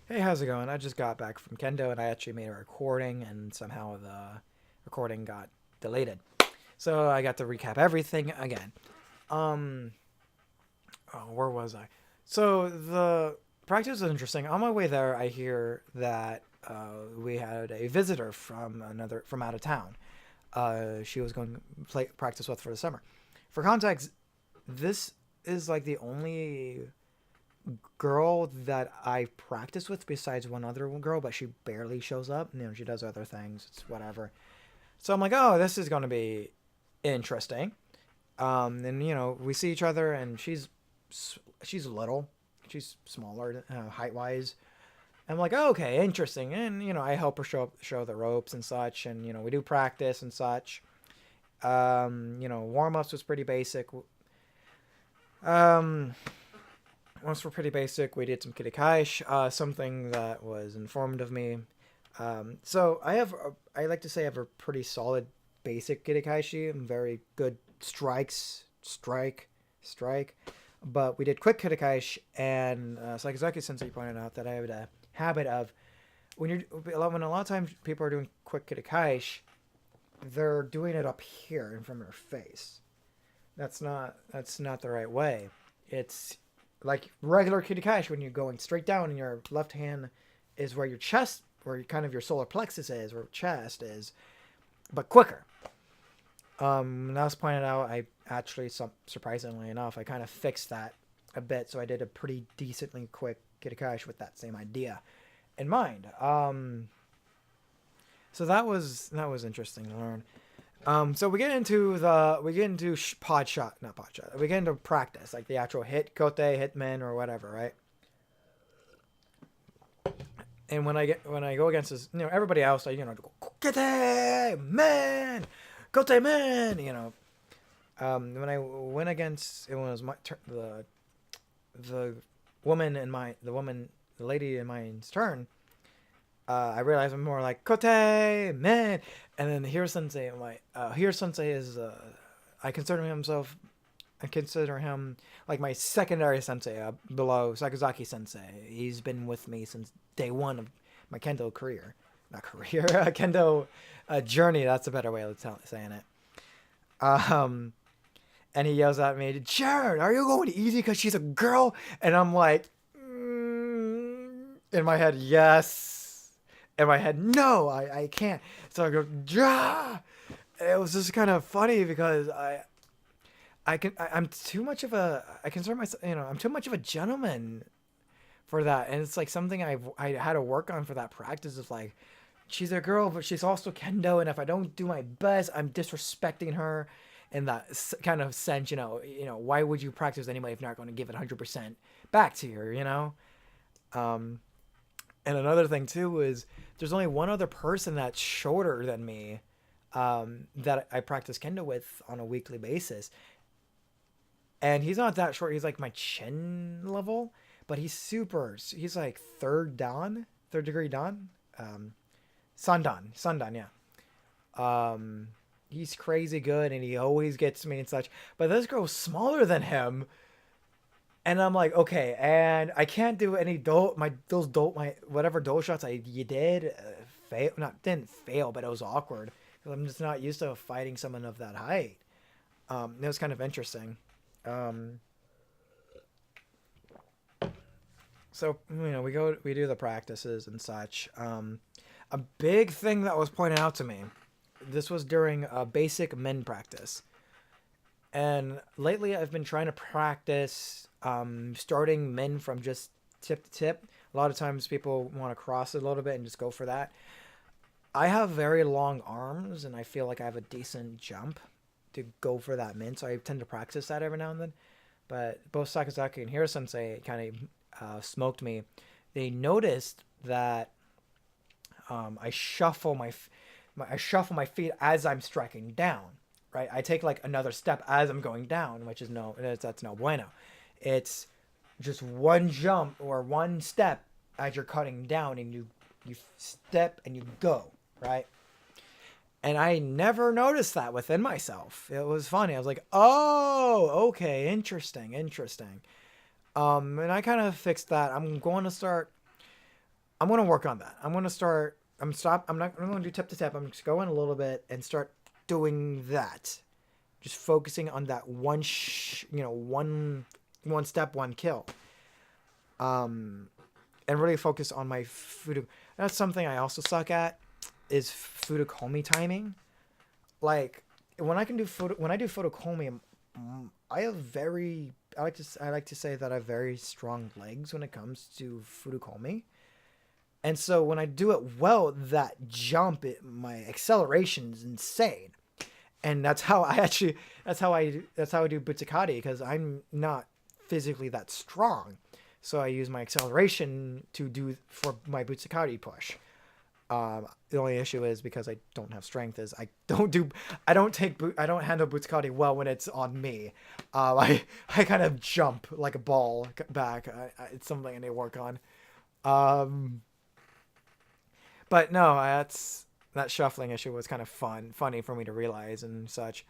Hey, how's it going? I just got back from Kendo and I actually made a recording and somehow the recording got deleted. So I got to recap everything again. Um, where was I? So the practice was interesting. On my way there, I hear that we had a visitor from out of town. She was going to play practice with for the summer. For context, this is like the only girl that I practice with besides one other girl, but she barely shows up. She does other things. It's whatever. So I'm like, oh, this is going to be interesting. And we see each other, and she's little, she's smaller height wise. I'm like, oh, okay, interesting. And I help her show the ropes and such, and we do practice and such. Warm ups was pretty basic. Um, Once were pretty basic. We did some kirikaish, something that was informed of me. So I like to say I have a pretty solid basic kirikaishi. Very good strike. But we did quick kirikaish, and Sakazaki Sensei pointed out that I have a habit of when a lot of times people are doing quick kirikaish, they're doing it up here in front of their face. That's not the right way. It's like regular kirikash when you're going straight down and your left hand is where your chest, where kind of your solar plexus is, where chest is, but quicker. That was pointed out. I actually, surprisingly enough, I kind of fixed that a bit, so I did a pretty decently quick kirikash with that same idea in mind. So that was interesting to learn. So we get into pod shot, not pod shot. We get into practice, like the actual hit, kote, hitman, or whatever, right? And when I go against this, everybody else, like kote man, kote man, when I went against, it was my turn, the the lady in mine's turn. I realized I'm more like kote man, and then here sensei. Here sensei is I consider him like my secondary sensei below Sakazaki sensei. He's been with me since day one of my kendo career, not career, kendo journey. That's a better way of saying it. Um, and he yells at me, Jared, are you going easy because she's a girl? And I'm like, in my head, yes. In my head, no, I can't. So I go, Jah! It was just kind of funny because I'm too much of a, I consider myself, I'm too much of a gentleman for that. And it's like something I had to work on for that practice is like, she's a girl, but she's also kendo. And if I don't do my best, I'm disrespecting her in that kind of sense, why would you practice anyway if you're not going to give it 100% back to her. Um, and another thing too is there's only one other person that's shorter than me that I practice kendo with on a weekly basis, and he's not that short. He's like my chin level, but He's like third degree dan, sandan, yeah. He's crazy good, and he always gets me and such. But this girl's smaller than him, and I'm like, okay, and I can't do any my whatever dole shots you did fail, not didn't fail, but it was awkward because I'm just not used to fighting someone of that height. It was kind of interesting. Um, so we do the practices and such. A big thing that was pointed out to me. This was during a basic men practice. And lately, I've been trying to practice starting men from just tip to tip. A lot of times, people want to cross it a little bit and just go for that. I have very long arms, and I feel like I have a decent jump to go for that min, so I tend to practice that every now and then. But both Sakazaki and Hiro Sensei kind of smoked me. They noticed that I shuffle my feet as I'm striking down. Right, I take like another step as I'm going down, which is that's no bueno. It's just one jump or one step as you're cutting down, and you step and you go, right. And I never noticed that within myself. It was funny. I was like, oh, okay, interesting. And I kind of fixed that. I'm going to start. I'm gonna work on that. I'm gonna start. I'm not. I'm gonna do tip to tip. I'm just going a little bit and start doing that. Just focusing on that one. One step, one kill. Um, and really focus on my food. That's something I also suck at is Futokomi timing. Like when I can do when I do Futokomi, I have very. I like to say that I have very strong legs when it comes to Futokomi. And so when I do it well, that jump, my acceleration is insane. And that's how I do Butsukkade because I'm not physically that strong. So I use my acceleration to do for my Butsukkade push. The only issue is because I don't have strength is I don't handle Butsukkade well when it's on me. I kind of jump like a ball back. It's something I need to work on. Um, But no, that shuffling issue was kind of funny for me to realize and such.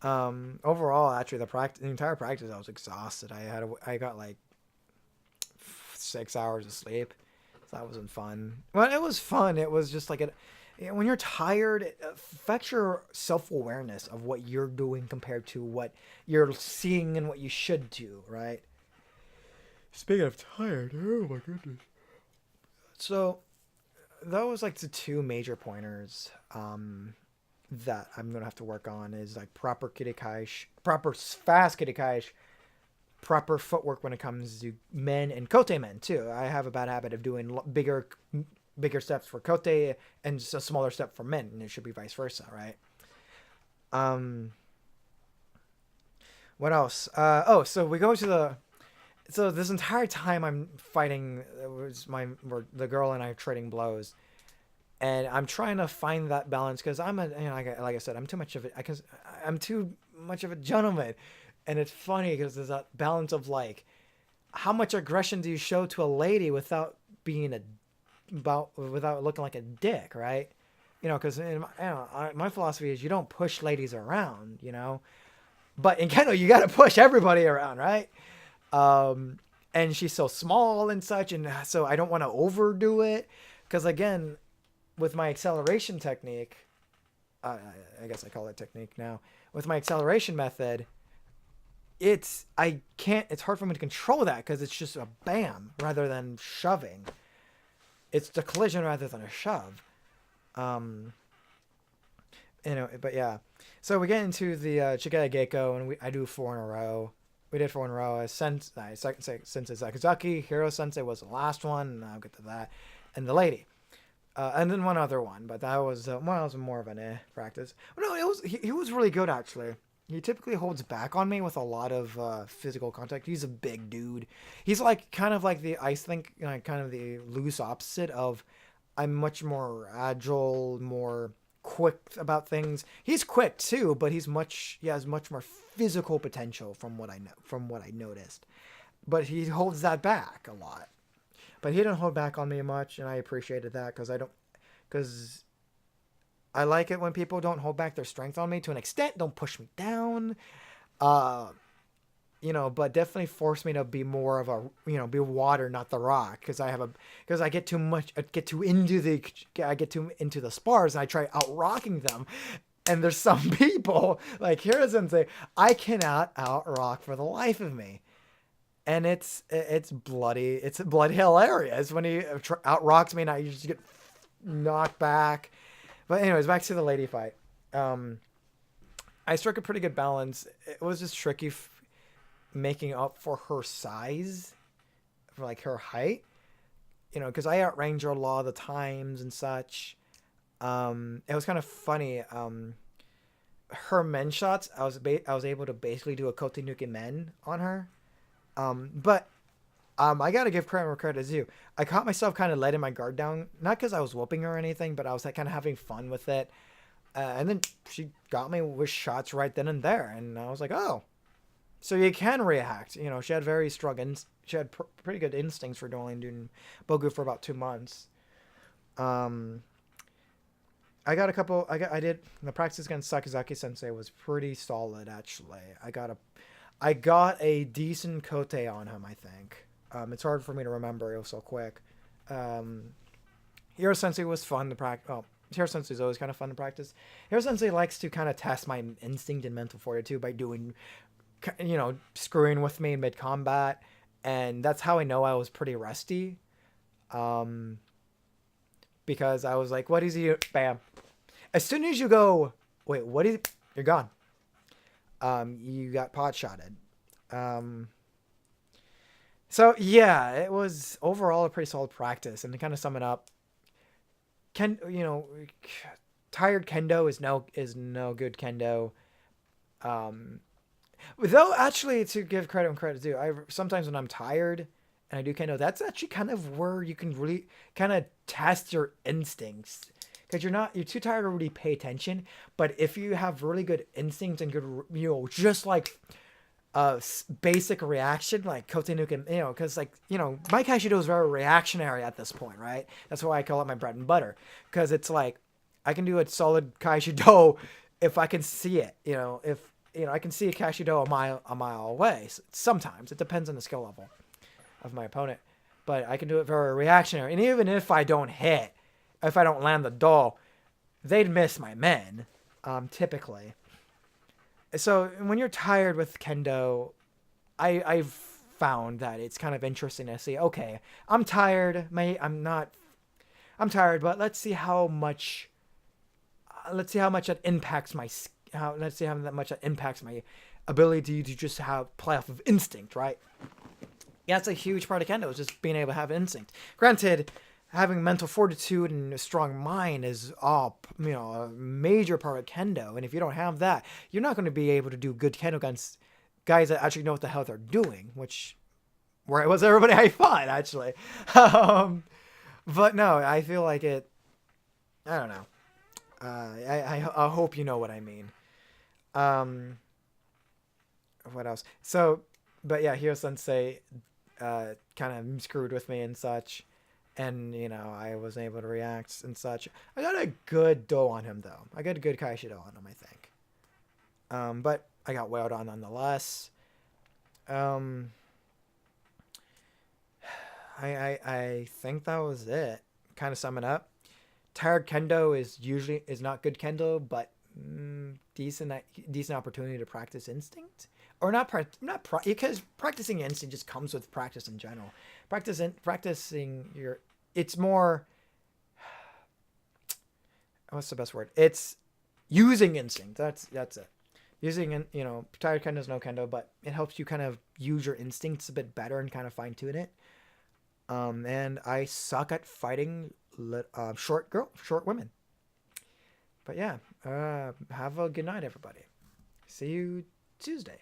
Overall, actually, the entire practice, I was exhausted. I got like 6 hours of sleep, so that wasn't fun. Well, it was fun. It was just like when you're tired, it affects your self awareness of what you're doing compared to what you're seeing and what you should do, right? Speaking of tired, oh my goodness. So that was like the two major pointers that I'm gonna have to work on is like proper kirikaish, proper fast kirikaish, proper footwork when it comes to men and kote men too. I have a bad habit of doing bigger steps for kote and just a smaller step for men, and it should be vice versa, right? Um, what else? So we go to so this entire time I'm fighting, it was the girl and I are trading blows, and I'm trying to find that balance because like I said, I'm too much of it. I'm too much of a gentleman, and it's funny because there's that balance of like, how much aggression do you show to a lady without being without looking like a dick, right? Because my philosophy is you don't push ladies around, but in Kendo you got to push everybody around, right? Um, and she's so small and such, and so I don't want to overdo it because again, with my acceleration technique, I guess I call it technique now. With my acceleration method, I can't. It's hard for me to control that because it's just a bam rather than shoving. It's the collision rather than a shove. Um, but yeah. So we get into the Chigaya Geiko, and I do 4 in a row. We did 4 in a row. Sensei Sakazaki, Hiro Sensei was the last one, and I'll get to that. And the lady. And then one other one, but that was more of an practice. No, he was really good actually. He typically holds back on me with a lot of physical contact. He's a big dude. He's like kind of like kind of the loose opposite of. I'm much more agile, more quick about things. He's quick too, but he has much more physical potential from what I noticed. But he holds that back a lot. But he didn't hold back on me much, and I appreciated that because I like it when people don't hold back their strength on me to an extent. Don't push me down, uh, but definitely force me to be more of be water, not the rock, because I get too into the spars, and I try out rocking them. And there's some people like Hira say, I cannot out rock for the life of me. And it's bloody hilarious when he out rocks me and I just get knocked back. But anyways, back to the lady fight. I struck a pretty good balance. It was just tricky making up for her size, for like her height, because I outrange her a lot of the times and such. It was kind of funny. Her men shots, I was able to basically do a Kote Nuke men on her. But I gotta give credit where credit is due. I caught myself kind of letting my guard down, not because I was whooping her or anything, but I was like kind of having fun with it. And then she got me with shots right then and there, and I was like, oh, so you can react. She had she had pretty good instincts for doing Bogu for about 2 months. Um, I did the practice against Sakazaki Sensei was pretty solid actually. I got a decent kote on him, I think. It's hard for me to remember. It was so quick. Hero Sensei was fun to practice. Oh, Hero Sensei is always kind of fun to practice. Hero Sensei likes to kind of test my instinct and mental fortitude by doing, screwing with me mid combat, and that's how I know I was pretty rusty. Um, because I was like, "What is he?" Bam. As soon as you go, wait, what is? You're gone. You got pot shotted. So yeah, it was overall a pretty solid practice. And to kind of sum it up, tired Kendo is no good Kendo. Um, Though actually, to give credit when credit due, I sometimes when I'm tired and I do Kendo, that's actually kind of where you can really kind of test your instincts because you're too tired to really pay attention. But if you have really good instincts and good, just like basic reaction, like Kotenuken, because my Kashido is very reactionary at this point, right? That's why I call it my bread and butter, because it's like I can do a solid Kashido if I can see it, if I can see a Kashido a mile away. Sometimes it depends on the skill level of my opponent, but I can do it very reactionary, and even if I don't hit, if I don't land the doll, they'd miss my men, typically. So when you're tired with Kendo, I've found that it's kind of interesting to see, okay, I'm tired, I'm tired, but let's see how much that impacts my ability to just play off of instinct, right? Yeah, that's a huge part of Kendo, is just being able to have instinct. Granted, having mental fortitude and a strong mind is a major part of Kendo. And if you don't have that, you're not going to be able to do good Kendo against guys that actually know what the hell they're doing, where it was everybody I fought, actually. But no, I feel like it, I don't know. I hope you know what I mean. What else? So, but yeah, Hiro Sensei kind of screwed with me and such. And, I wasn't able to react and such. I got a good do on him, though. I got a good Kaishido on him, I think. But I got wailed on nonetheless. I think that was it. Kind of sum it up. Tired Kendo is not good Kendo, but decent opportunity to practice instinct. Or because practicing instinct just comes with practice in general. Practicing it's more, what's the best word? It's using instinct. That's it. Using, tired Kendo is no Kendo, but it helps you kind of use your instincts a bit better and kind of fine tune it. And I suck at fighting short women. But yeah, have a good night, everybody. See you Tuesday.